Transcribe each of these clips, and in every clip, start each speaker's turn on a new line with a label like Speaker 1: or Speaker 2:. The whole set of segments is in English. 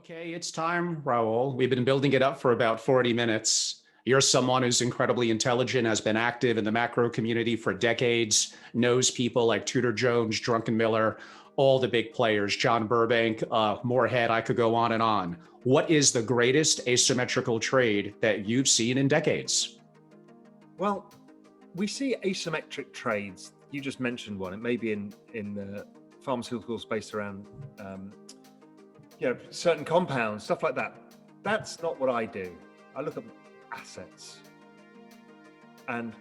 Speaker 1: Okay, it's time, Raoul. We've been building it up for about 40 minutes. You're someone who's incredibly intelligent, has been active in the macro community for decades, knows people like Tudor Jones, Drunken Miller, all the big players, John Burbank, Moorhead, I could go on and on. What is the greatest asymmetrical trade that you've seen in decades?
Speaker 2: Well, we see asymmetric trades. You just mentioned one. It may be in the pharmaceutical space around certain compounds, stuff like that. That's not what I do. I look at assets. And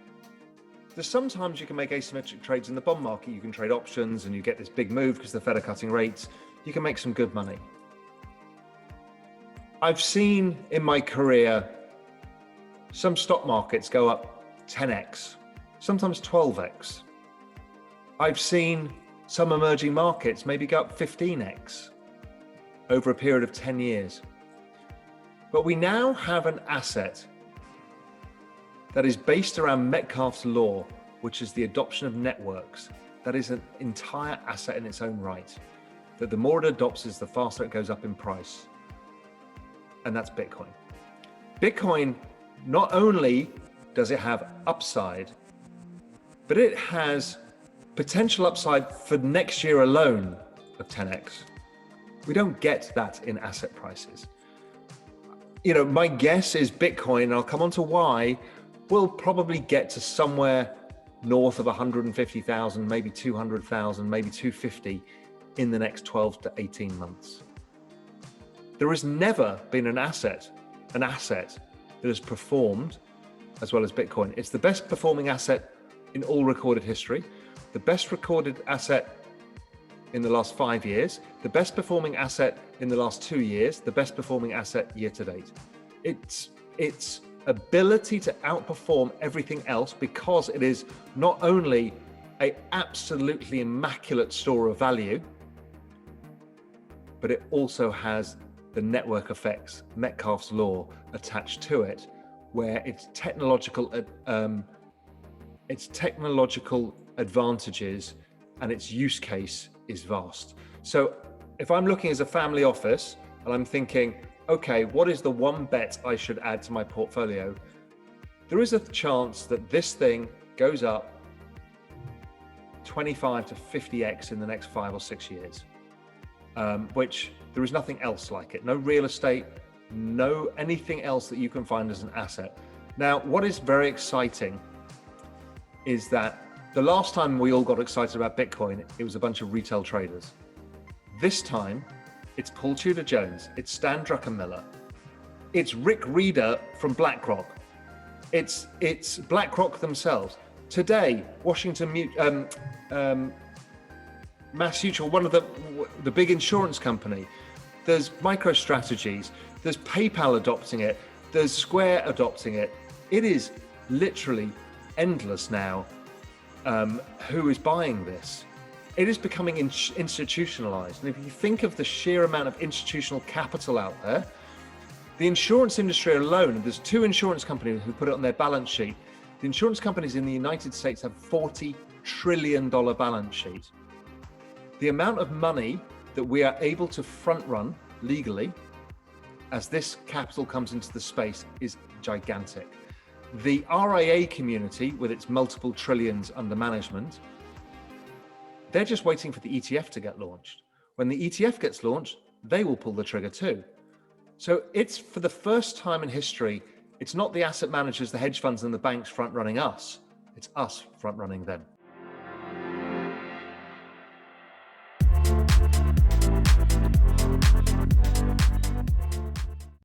Speaker 2: there's sometimes you can make asymmetric trades in the bond market. You can trade options and you get this big move because the Fed are cutting rates. You can make some good money. I've seen in my career some stock markets go up 10x, sometimes 12x. I've seen some emerging markets maybe go up 15x over a period of 10 years. But we now have an asset that is based around Metcalfe's law, which is the adoption of networks. That is an entire asset in its own right. That the more it adopts is the faster it goes up in price. And that's Bitcoin. Bitcoin, not only does it have upside, but it has potential upside for next year alone of 10x. We don't get that in asset prices. My guess is Bitcoin, and I'll come on to why, will probably get to somewhere north of 150,000, maybe 200,000, maybe 250 in the next 12 to 18 months. There has never been an asset that has performed as well as Bitcoin. It's the best performing asset in all recorded history, the best recorded asset in the last 5 years, the best performing asset in the last 2 years, the best performing asset year to date. Its ability to outperform everything else because it is not only an absolutely immaculate store of value, but it also has the network effects, Metcalfe's law, attached to it, where its technological advantages and its use case is vast. So if I'm looking as a family office and I'm thinking, okay, what is the one bet I should add to my portfolio? There is a chance that this thing goes up 25 to 50x in the next 5 or 6 years, which there is nothing else like it. No real estate, no anything else that you can find as an asset. Now, what is very exciting is that the last time we all got excited about Bitcoin, it was a bunch of retail traders. This time, it's Paul Tudor Jones, it's Stan Druckenmiller, it's Rick Reeder from BlackRock, it's BlackRock themselves. Today, Mass Mutual, one of the big insurance company. There's MicroStrategies, there's PayPal adopting it, there's Square adopting it. It is literally endless now. Who is buying this? It is becoming institutionalized. And if you think of the sheer amount of institutional capital out there, the insurance industry alone, and there's 2 insurance companies who put it on their balance sheet. The insurance companies in the United States have $40 trillion balance sheet. The amount of money that we are able to front run legally as this capital comes into the space is gigantic. The RIA community, with its multiple trillions under management, they're just waiting for the ETF to get launched. When the ETF gets launched, they will pull the trigger too. So it's, for the first time in history, it's not the asset managers, the hedge funds and the banks front running us, it's us front running them.